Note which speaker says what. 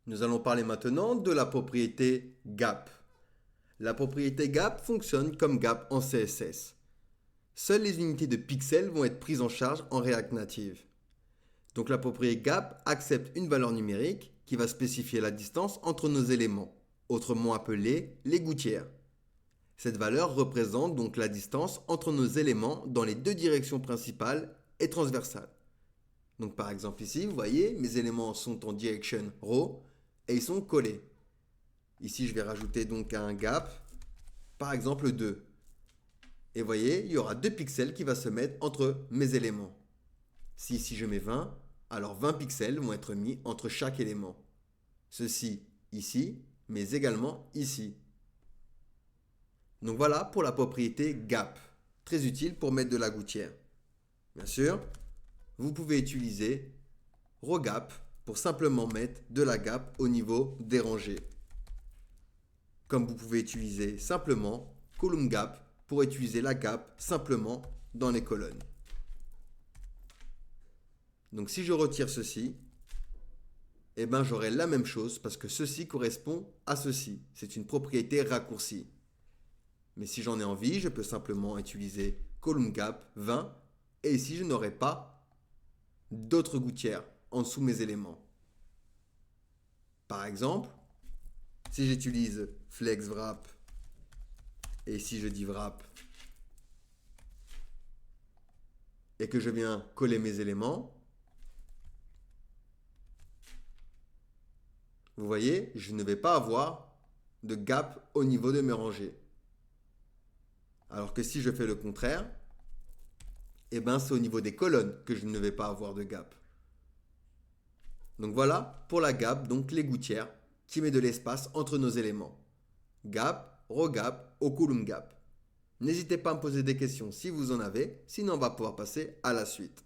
Speaker 1: Nous allons parler maintenant de la propriété gap. La propriété gap fonctionne comme gap en CSS. Seules les unités de pixels vont être prises en charge en React Native. Donc la propriété gap accepte une valeur numérique qui va spécifier la distance entre nos éléments, autrement appelée les gouttières. Cette valeur représente donc la distance entre nos éléments dans les deux directions principales et transversales. Donc par exemple ici, vous voyez, mes éléments sont en direction row et ils sont collés. Ici, je vais rajouter donc un gap, par exemple 2. Et vous voyez, il y aura 2 pixels qui vont se mettre entre mes éléments. Si ici je mets 20, alors 20 pixels vont être mis entre chaque élément. Ceci ici, mais également ici. Donc voilà pour la propriété gap, très utile pour mettre de la gouttière. Bien sûr, vous pouvez utiliser rowGap pour simplement mettre de la gap au niveau des rangées. Comme vous pouvez utiliser simplement columnGap pour utiliser la gap simplement dans les colonnes. Donc si je retire ceci, eh ben j'aurai la même chose parce que ceci correspond à ceci. C'est une propriété raccourcie. Mais si j'en ai envie, je peux simplement utiliser columnGap 20 et ici je n'aurai pas d'autres gouttières en dessous de mes éléments. Par exemple, si j'utilise flexWrap et ici je dis wrap et que je viens coller mes éléments, vous voyez, je ne vais pas avoir de gap au niveau de mes rangées. Alors que si je fais le contraire, eh ben c'est au niveau des colonnes que je ne vais pas avoir de gap. Donc voilà pour la gap, donc les gouttières, qui met de l'espace entre nos éléments. Gap, rowGap ou columnGap. N'hésitez pas à me poser des questions si vous en avez, sinon on va pouvoir passer à la suite.